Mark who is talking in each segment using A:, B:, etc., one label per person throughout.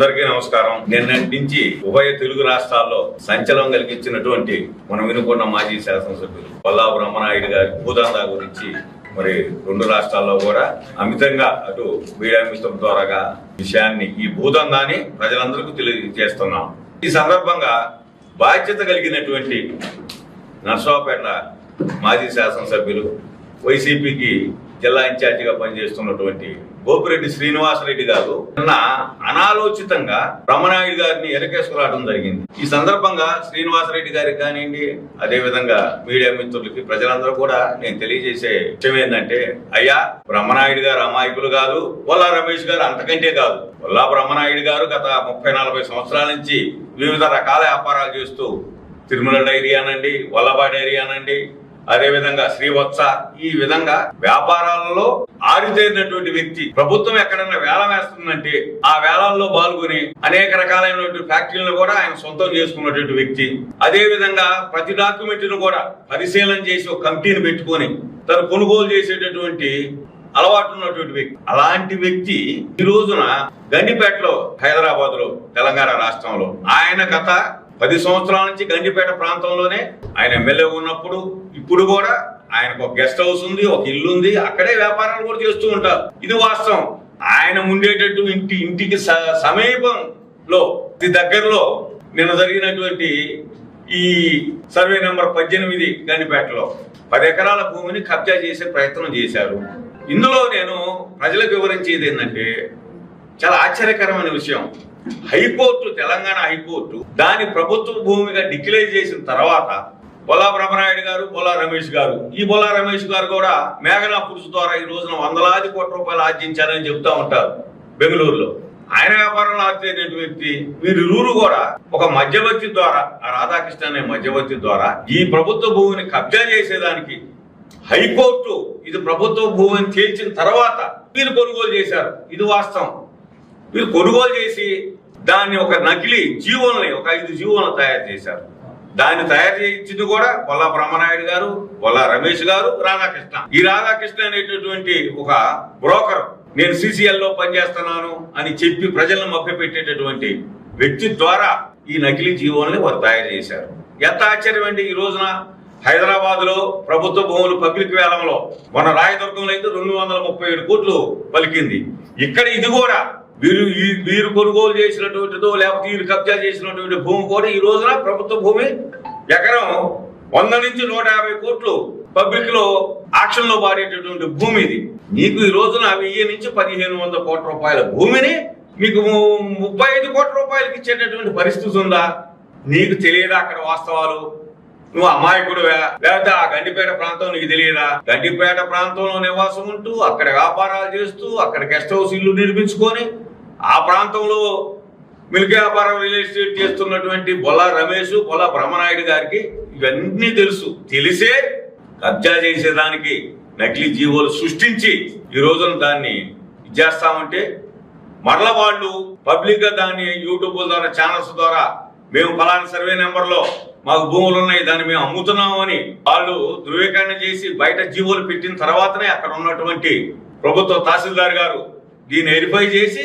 A: అందరికీ నమస్కారం. నిన్నటి నుంచి ఉభయ తెలుగు రాష్ట్రాల్లో సంచలనం కలిగించినటువంటి మనం వినుకున్న మాజీ శాసనసభ్యులు బొల్లా బ్రహ్మనాయుడు గారి భూదందా గురించి మరి రెండు రాష్ట్రాల్లో కూడా అమితంగా అటు మీడియా మిత్రుల ద్వారాగా విషయాన్ని ఈ భూదందాన్ని ప్రజలందరికీ తెలియజేస్తున్నాం. ఈ సందర్భంగా బాధ్యత కలిగినటువంటి నర్సరావుపేట మాజీ శాసనసభ్యులు వైసీపీకి జిల్లా ఇన్ఛార్జిగా పనిచేస్తున్నటువంటి గోపిరెడ్డి శ్రీనివాసరెడ్డి గారు నిన్న అనాలోచితంగా బ్రహ్మనాయుడు గారిని ఎరకేసుకురావడం జరిగింది. ఈ సందర్భంగా శ్రీనివాసరెడ్డి గారికి కానివ్వండి, అదేవిధంగా మీడియా మిత్రులకి ప్రజలందరూ కూడా నేను తెలియజేసే విషయం ఏంటంటే, అయ్యా బ్రహ్మనాయుడు గారు అమాయకులు కాదు, బొల్లా రమేష్ గారు అంతకంటే కాదు. బొల్లా బ్రహ్మనాయుడు గారు గత 30-40 సంవత్సరాల నుంచి వివిధ రకాల వ్యాపారాలు చేస్తూ తిరుమల డైరీ అనండి, వల్లభా డైరీ అనండి, అదేవిధంగా శ్రీవత్స, ఈ విధంగా వ్యాపారాలలో ఆరితేరినటువంటి వ్యక్తి. ప్రభుత్వం ఎక్కడన్నా వేలం వేస్తుందంటే ఆ వేలాల్లో పాల్గొని అనేక రకాలైనటువంటి ఫ్యాక్టరీలను కూడా ఆయన సొంతం చేసుకున్నటువంటి వ్యక్తి. అదే విధంగా ప్రతి డాక్యుమెంట్ ను కూడా పరిశీలన చేసి ఒక కమిటీని పెట్టుకొని తను కొనుగోలు చేసేటటువంటి అలవాటు ఉన్నటువంటి వ్యక్తి. అలాంటి వ్యక్తి ఈ రోజున గండిపేటలో, హైదరాబాద్ లో, తెలంగాణ రాష్ట్రంలో ఆయన గత 10 సంవత్సరాల నుంచి గండిపేట ప్రాంతంలోనే ఆయన ఎమ్మెల్యే ఉన్నప్పుడు, ఇప్పుడు కూడా ఆయనకు ఒక గెస్ట్ హౌస్ ఉంది, ఒక ఇల్లు ఉంది, అక్కడే వ్యాపారాలు కూడా చేస్తూ ఉంటారు. ఇది వాస్తవం. ఆయన ఉండేటట్టు ఇంటికి సమీపంలో దగ్గరలో నిన్న జరిగినటువంటి ఈ సర్వే నెంబర్ 18 గండిపేటలో 10 ఎకరాల భూమిని కబ్జా చేసే ప్రయత్నం చేశారు. ఇందులో నేను ప్రజలకు వివరించేది ఏంటంటే, చాలా ఆశ్చర్యకరమైన విషయం. హైకోర్టు, తెలంగాణ హైకోర్టు దాని ప్రభుత్వ భూమిగా డిక్లేర్ చేసిన తర్వాత బొల్లా బ్రహ్మనాయుడు గారు, బొల్లా రమేష్ గారు, ఈ బొల్లా రమేష్ గారు కూడా మేఘనా పురుషు ద్వారా ఈ రోజున వందలాది కోట్ల రూపాయలు ఆర్జించారని చెబుతా ఉంటారు బెంగళూరులో. ఆయన వ్యాపారంలో ఆర్జించేటువంటి వ్యక్తి. వీరిరువురు కూడా ఒక మధ్యవర్తి ద్వారా, ఆ రాధాకృష్ణ అనే మధ్యవర్తి ద్వారా ఈ ప్రభుత్వ భూమిని కబ్జా చేసేదానికి హైకోర్టు ఇది ప్రభుత్వ భూమిని తేల్చిన తర్వాత వీరు కొనుగోలు చేశారు. ఇది వాస్తవం. వీరు కొనుగోలు చేసి దాన్ని ఒక నకిలీ జీవోల్ని, ఒక 5 జీవోలను తయారు చేశారు. దాన్ని తయారు చేయించింది కూడా బొల్లా బ్రహ్మనాయుడు గారు, బొల్లా రమేష్ గారు, రాధాకృష్ణ. ఈ రాధాకృష్ణ అనేటటువంటి ఒక బ్రోకర్, నేను సిసిఎల్ లో పనిచేస్తున్నాను అని చెప్పి ప్రజలను మభ్యపెట్టేటటువంటి వ్యక్తి ద్వారా ఈ నకిలీ జీవోల్ని వారు తయారు చేశారు. ఎంత ఆశ్చర్యం అండి! ఈ రోజున హైదరాబాద్ లో ప్రభుత్వ భూములు పబ్లిక్ వేలంలో మన రాయదుర్గంలో అయితే 237 కోట్లు పలికింది. ఇక్కడ ఇది కూడా వీరు కొనుగోలు చేసినటువంటిదో లేకపోతే వీరు కబ్జా చేసినటువంటి భూమి కూడా ఈ రోజున ప్రభుత్వ భూమి ఎకరం 100 నుంచి 150 కోట్లు పబ్లిక్ లో ఆక్షన్ లో పాడేటటువంటి భూమి ఇది. నీకు ఈ రోజున 1000 నుంచి 1500 కోట్ల రూపాయల భూమిని మీకు 35 కోట్ల రూపాయలకి ఇచ్చేటటువంటి పరిస్థితి ఉందా? నీకు తెలియదా అక్కడ వాస్తవాలు? నువ్వు అమాయకుడువా? లేకపోతే ఆ గండిపేట ప్రాంతం నీకు తెలియదా? గండిపేట ప్రాంతంలో నివాసం ఉంటూ అక్కడ వ్యాపారాలు చేస్తూ అక్కడ గెస్ట్ హౌస్ ఇల్లు నిర్మించుకొని ఆ ప్రాంతంలో మిల్క్ వ్యాపారం, రియల్ ఎస్టేట్ చేస్తున్నటువంటి బొల్లా రమేష్, బొల్లా బ్రహ్మనాయుడు గారికి ఇవన్నీ తెలుసు. తెలిసే కబ్జా చేసేదానికి నకిలీ జీవోలు సృష్టించి ఈ రోజున దాన్ని ఇచ్చేస్తామంటే మరల వాళ్ళు పబ్లిక్ గా దాన్ని యూట్యూబ్ ద్వారా, ఛానల్స్ ద్వారా మేము ఫలానా సర్వే నెంబర్ లో మాకు భూములు ఉన్నాయి, దాన్ని మేము అమ్ముతున్నాము అని వాళ్ళు ధృవీకరణ చేసి బయట జీవోలు పెట్టిన తర్వాతనే అక్కడ ఉన్నటువంటి ప్రభుత్వ తహసీల్దార్ గారు దీన్ని వెరిఫై చేసి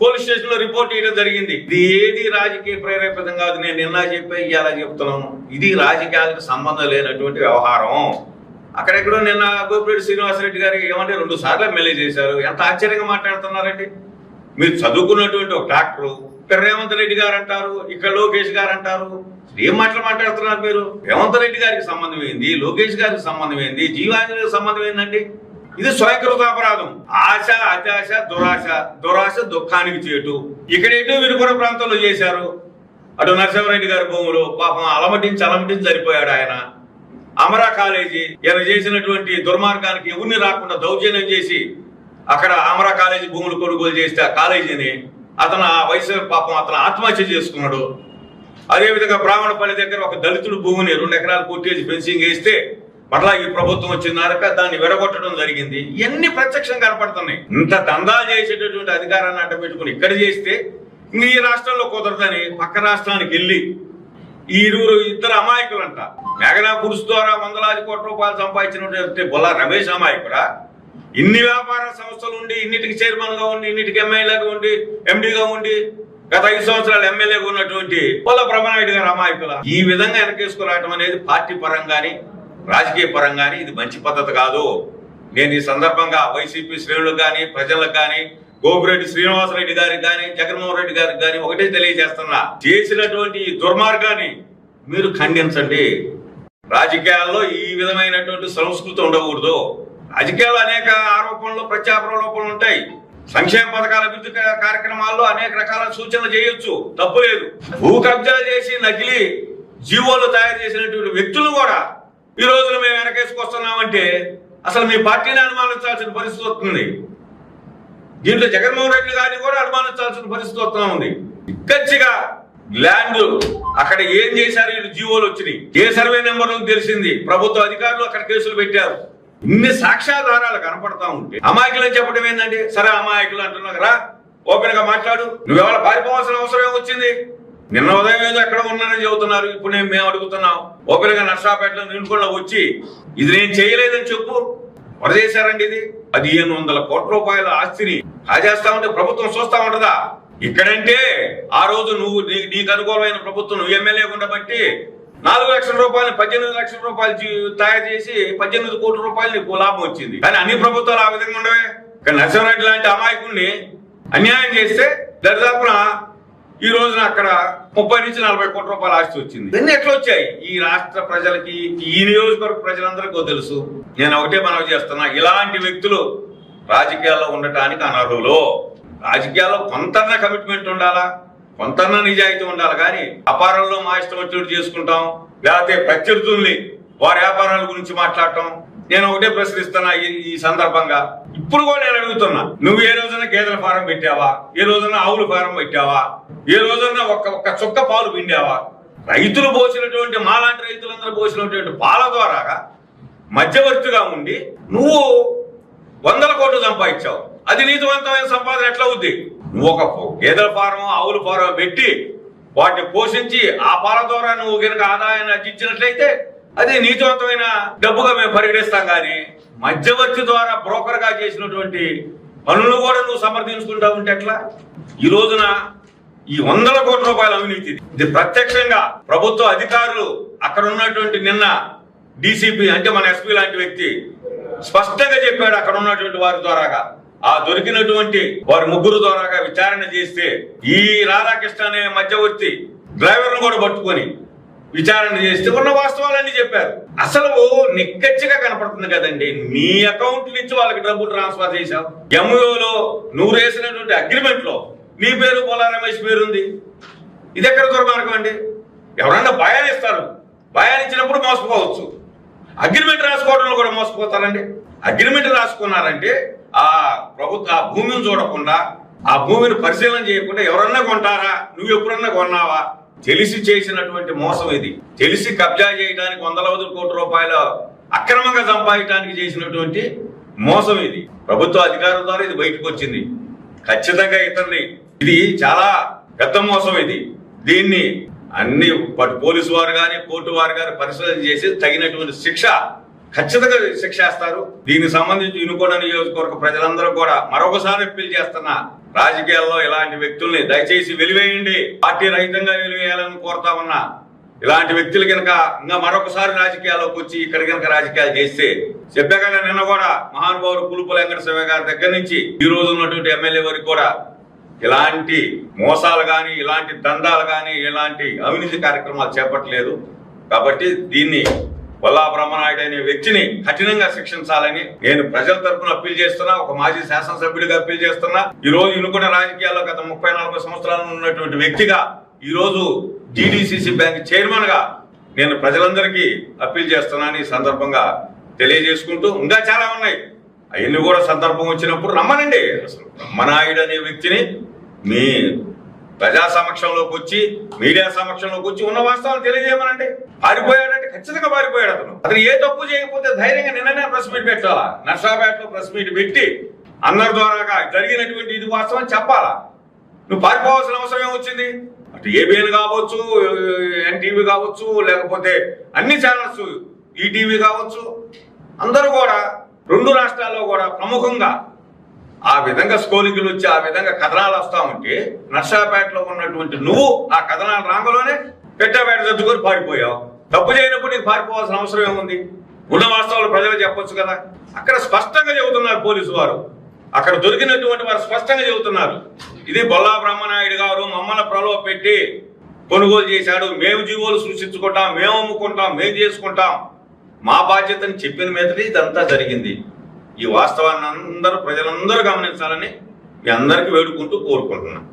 A: పోలీస్ స్టేషన్ లో రిపోర్ట్ చేయడం జరిగింది. ఇది ఏది రాజకీయ ప్రేరేపితం కాదు. నేను నిన్న చెప్పి ఇలా చెప్తున్నాను. ఇది రాజకీయాలకు సంబంధం లేనటువంటి వ్యవహారం. అక్కడెక్కడో నిన్న గోపిరెడ్డి శ్రీనివాసరెడ్డి గారికి ఏమంటే 2 సార్లు ఎమ్మెల్యే చేశారు. ఎంత ఆశ్చర్యంగా మాట్లాడుతున్నారండి! మీరు చదువుకున్నటువంటి ఒక డాక్టరు, ఇక్కడ రేవంత్ రెడ్డి గారు అంటారు, ఇక్కడ లోకేష్ గారు అంటారు. ఏం మాట్లాడుతున్నారు మీరు? రేవంత్ రెడ్డి గారికి సంబంధం ఏంది? లోకేష్ గారికి సంబంధం ఏంది? జీవాంజలికి సంబంధం ఏందండి? ఇది స్వయంకృత అపరాధం. ఆశ, అత్యాశ, దురాశ దుఃఖానికి చేటు. ఇక్కడేటో వినుకొండ ప్రాంతంలో చేశారు. అటు నరసింహారెడ్డి గారి భూములు పాపం అలమటించి సరిపోయాడు ఆయన. అమరా కాలేజీ ఈయన చేసినటువంటి దుర్మార్గానికి ఎవరిని రాకుండా దౌర్జన్యం చేసి అక్కడ అమరా కాలేజీ భూములు కొనుగోలు చేస్తే ఆ కాలేజీని అతను ఆ వయసు పాపం అతను ఆత్మహత్య చేసుకున్నాడు. అదేవిధంగా బ్రాహ్మణపల్లి దగ్గర ఒక దళితుడు భూమిని 2 ఎకరాలు కొట్టేసి ఫెన్సింగ్ వేస్తే మరలా ఈ ప్రభుత్వం వచ్చినాక దాన్ని విడగొట్టడం జరిగింది. ఇవన్నీ ప్రత్యక్షంగా కనపడుతున్నాయి. ఇంత దందాలు చేసేటటువంటి అధికారాన్ని అడ్డపెట్టుకుని ఇక్కడ చేస్తే ఇంక ఈ రాష్ట్రంలో కుదరదని పక్క రాష్ట్రానికి వెళ్ళి ఈ 2 అమాయకులంట మేఘనా పురుషు ద్వారా వందలాది కోట్ల రూపాయలు సంపాదించినటువంటి బొల్లా రమేష్ అమాయకుడా? ఇన్ని వ్యాపార సంస్థలు ఉండి, ఇన్నిటికి చైర్మన్ గా ఉండి, ఇన్నిటికి ఎమ్మెల్యేగా ఉండి, ఎండీగా ఉండి గత 5 సంవత్సరాలు ఎమ్మెల్యేగా ఉన్నటువంటి పొల్ల బ్రహ్మనాయుడు గారు అమాయకుల ఈ విధంగా వెనకేసుకురావటం అనేది పార్టీ పరంగాని రాజకీయ పరంగాని ఇది మంచి పద్ధతి కాదు. నేను ఈ సందర్భంగా వైసీపీ శ్రేణులకు కానీ ప్రజలకు కానీ గోపిరెడ్డి శ్రీనివాసరెడ్డి గారికి కానీ జగన్మోహన్ రెడ్డి గారికి కానీ ఒకటే తెలియజేస్తున్నా, చేసినటువంటి ఈ దుర్మార్గాన్ని మీరు ఖండించండి. రాజకీయాల్లో ఈ విధమైనటువంటి సంస్కృతి ఉండకూడదు. రాజకీయాల్లో అనేక ఆరోపణలు ప్రత్యారోపణలు ఉంటాయి. సంక్షేమ పథకాల అభివృద్ధి కార్యక్రమాల్లో అనేక రకాల సూచనలు చేయొచ్చు, తప్పు లేదు. భూ కబ్జా చేసి నకిలీ జీవోలు తయారు చేసినటువంటి వ్యక్తులు కూడా ఈ రోజున మేము వెనకేసుకొస్తున్నామంటే అసలు మీ పార్టీని అనుమానించాల్సిన పరిస్థితి వస్తుంది. దీంట్లో జగన్మోహన్ రెడ్డి గారిని కూడా అనుమానించాల్సిన పరిస్థితి వస్తూ ఉంది. ఇక్కచ్చిగా ల్యాండ్ అక్కడ ఏం చేశారు, వీళ్ళు జీవోలు వచ్చినాయి, ఏ సర్వే నెంబర్ తెలిసింది, ప్రభుత్వ అధికారులు అక్కడ కేసులు పెట్టారు. ఇన్ని సాక్ష్యాధారాలు కనపడతా ఉంటే అమాయకులు అని చెప్పడం ఏంటంటే, సరే అమాయకులు అంటున్నావు కదా, ఓపెన్ గా మాట్లాడు. నువ్వెవరు పారిపోవాల్సిన అవసరం ఏమొచ్చింది? నిన్న ఉదయం ఏదో ఎక్కడ ఉన్నానని చెబుతున్నారు, ఇప్పుడు మేము అడుగుతున్నాం. ఓపెన్ గా నర్సాపేటలో నిలుకొండ వచ్చి ఇది నేను చేయలేదని చెప్పు. ఎవరు చేశారండి ఇది? 1500 కోట్ల రూపాయల ఆస్తిని కాజేస్తా ఉంటే ప్రభుత్వం చూస్తా ఉంటదా? ఇక్కడంటే ఆ రోజు నువ్వు నీకు అనుకూలమైన ప్రభుత్వం నువ్వు ఎమ్మెల్యే ఉండబట్టి 4 లక్షల రూపాయలు 18 లక్షల రూపాయలు తయారు చేసి 18 కోట్ల రూపాయలు నీకు లాభం వచ్చింది. కానీ అన్ని ప్రభుత్వాలు ఆ విధంగా ఉండవే. కానీ నరసింహారెడ్డి లాంటి అమాయకుడిని అన్యాయం చేస్తే దరిదాపున ఈ రోజున అక్కడ 30 నుంచి 40 కోట్ల రూపాయల ఆస్తి వచ్చింది. ఇవన్నీ ఎట్లా వచ్చాయి? ఈ రాష్ట్ర ప్రజలకి, ఈ నియోజకవర్గ ప్రజలందరికీ తెలుసు. నేను ఒకటే మనవి చేస్తున్నా, ఇలాంటి వ్యక్తులు రాజకీయాల్లో ఉండటానికి అనర్హులు. రాజకీయాల్లో కొంతన్న కమిట్మెంట్ ఉండాలా, కొంతన్న నిజాయితీ ఉండాలి. కానీ వ్యాపారంలో మా ఇష్టం వచ్చినట్టు చేసుకుంటాం, లేకపోతే ప్రత్యర్థుల్ని వారి వ్యాపారాల గురించి మాట్లాడటం. నేను ఒకటే ప్రశ్నిస్తున్నా ఈ సందర్భంగా, ఇప్పుడు కూడా నేను అడుగుతున్నా, నువ్వు ఏ రోజున గేదెల ఫారం పెట్టావా? ఏ రోజున ఆవుల ఫారం పెట్టావా? ఏ రోజున ఒక్క చుక్క పాలు పిండావా? రైతులు పోసినటువంటి మాలాంటి రైతులందరూ పోసినటువంటి పాల ద్వారా మధ్యవర్తిగా ఉండి నువ్వు 100 కోట్లు సంపాదించావు. అది నీతివంతమైన సంపాదన ఎట్లా అవుద్ది? నువ్వు ఒక గేదెల ఫారం ఆవుల ఫారం పెట్టి వాటిని పోషించి ఆ పాల ద్వారా నువ్వు కనుక ఆదాయాన్ని అర్జించినట్లయితే అది నీతివంతమైన డబ్బుగా మేము పరిగణిస్తాం. కానీ మధ్యవర్తి ద్వారా బ్రోకర్ గా చేసినటువంటి పనులు కూడా నువ్వు సమర్థించుకుంటా ఉంటే ఎట్లా? ఈ రోజున ఈ 100 కోట్ల రూపాయల అవినీతి ఇది ప్రత్యక్షంగా ప్రభుత్వ అధికారులు అక్కడ ఉన్నటువంటి నిన్న డీసీపీ అంటే మన ఎస్పీ లాంటి వ్యక్తి స్పష్టంగా చెప్పాడు. అక్కడ ఉన్నటువంటి వారి ద్వారాగా ఆ దొరికినటువంటి వారి ముగ్గురు ద్వారాగా విచారణ చేస్తే ఈ రాధాకృష్ణ అనే మధ్యవర్తి డ్రైవర్ను కూడా పట్టుకొని విచారణ చేస్తే ఉన్న వాస్తవాలన్నీ చెప్పారు. అసలు నిక్కచ్చిగా కనపడుతుంది కదండి, నీ అకౌంట్ నుంచి వాళ్ళకి డబ్బులు ట్రాన్స్ఫర్ చేశావు. ఎంఓలో నువ్వు వేసినటువంటి అగ్రిమెంట్ లో నీ పేరు పోలా రమేష్ పేరు ఉంది. ఇది ఎక్కడ దుర్మార్గం అండి? ఎవరన్నా భయాన్నిస్తారు, భయాన్నిచ్చినప్పుడు మోసపోవచ్చు. అగ్రిమెంట్ రాసుకోవడంలో కూడా మోసపోతారండి. అగ్రిమెంట్ రాసుకున్నారంటే ఆ ప్రభుత్వ ఆ భూమిని చూడకుండా, ఆ భూమిని పరిశీలన చేయకుండా ఎవరన్నా కొంటారా? నువ్వు ఎప్పుడన్నా కొన్నావా? తెలిసి చేసినటువంటి మోసం ఇది. తెలిసి కబ్జా చేయడానికి 100 కోట్ల రూపాయలు అక్రమంగా సంపాదించడానికి చేసినటువంటి మోసం ఇది. ప్రభుత్వ అధికారుల ద్వారా ఇది బయటకు వచ్చింది. ఖచ్చితంగా ఇతరుని ఇది చాలా పెద్ద మోసం ఇది. దీన్ని అన్ని పోలీసు వారు కానీ కోర్టు వారు కానీ పరిశీలన చేసి తగినటువంటి శిక్ష ఖచ్చితంగా శిక్షేస్తారు. దీనికి సంబంధించి వినుకొండ నియోజకవర్గ ప్రజలందరూ కూడా మరొకసారి అప్పీల్ చేస్తున్నా, రాజకీయాల్లో ఇలాంటి వ్యక్తుల్ని దయచేసి వెలివేయండి. పార్టీ రహితంగా వెలివేయాలని కోరుతా ఉన్నా. ఇలాంటి వ్యక్తులు కనుక ఇంకా మరొకసారి రాజకీయాల్లోకి వచ్చి ఇక్కడ కనుక రాజకీయాలు చేస్తే చెప్పే కదా, నిన్న కూడా మహానుభావుడు పులుపుల వెంకటశివ గారి దగ్గర నుంచి ఈ రోజు ఉన్నటువంటి ఎమ్మెల్యే వరకు కూడా ఇలాంటి మోసాలు కానీ, ఇలాంటి దందాలు కానీ, ఇలాంటి అవినీతి కార్యక్రమాలు చేపట్టలేదు. కాబట్టి దీన్ని పొల్లా బ్రహ్మనాయుడు అనే వ్యక్తిని కఠినంగా శిక్షించాలని నేను ప్రజల తరఫున అప్పీల్ చేస్తున్నా. ఒక మాజీ శాసనసభ్యుడిగా అప్పీల్ చేస్తున్నా. ఈ రోజు ఇనుకున్న రాజకీయాల్లో గత 30-40 సంవత్సరాలు ఉన్నటువంటి వ్యక్తిగా ఈ రోజు జీడీసీసీ బ్యాంక్ చైర్మన్ గా నేను ప్రజలందరికీ అప్పీల్ చేస్తున్నాను ఈ సందర్భంగా తెలియజేసుకుంటూ, ఇంకా చాలా ఉన్నాయి, అవన్నీ కూడా సందర్భం వచ్చినప్పుడు రమ్మనండి. అసలు బ్రహ్మనాయుడు అనే వ్యక్తిని మీ ప్రజా సమక్షంలోకి వచ్చి, మీడియా సమక్షంలోకి వచ్చి ఉన్న వాస్తవాలు తెలియజేయమనండి. పారిపోయాడంటే ఖచ్చితంగా పారిపోయాడు. అతను ఏ తప్పు చేయకపోతే ధైర్యంగా నిన్ననే ప్రెస్ మీట్ పెట్టాలా, నర్సాపేటలో ప్రెస్ మీట్ పెట్టి అందరి ద్వారా జరిగినటువంటి ఇది వాస్తవం చెప్పాలా. నువ్వు పారిపోవాల్సిన అవసరం ఏమొచ్చింది? అటు ఏబిఎన్ కావచ్చు, ఎన్టీవీ కావచ్చు, లేకపోతే అన్ని ఛానల్స్, ఈటీవీ కావచ్చు, అందరూ కూడా 2 రాష్ట్రాల్లో కూడా ప్రముఖంగా ఆ విధంగా స్కోలింగ్లు వచ్చి ఆ విధంగా కథనాలు వస్తా ఉంటే నర్సాపేటలో ఉన్నటువంటి నువ్వు ఆ కథనాలు రాంగలోనే పెట్టాపేట సర్దుకొని పారిపోయావు. తప్పు చేయనప్పుడు నీకు పారిపోవాల్సిన అవసరం ఏముంది? ఉన్న వాస్తవాలు ప్రజలు చెప్పొచ్చు కదా. అక్కడ స్పష్టంగా చెబుతున్నారు పోలీసు వారు, అక్కడ దొరికినటువంటి వారు స్పష్టంగా చెబుతున్నారు, ఇది బొల్లా బ్రహ్మనాయుడు గారు మమ్మల్ని ప్రలోభ పెట్టి కొనుగోలు చేశాడు, మేము జీవోలు సృష్టించుకుంటాం, మేము అమ్ముకుంటాం, మేము చేసుకుంటాం, మా బాధ్యతని చెప్పిన మీదటి ఇదంతా జరిగింది. ఈ వాస్తవాన్ని అందరూ ప్రజలందరూ గమనించాలని మీ అందరికీ వేడుకుంటూ కోరుకుంటున్నాం.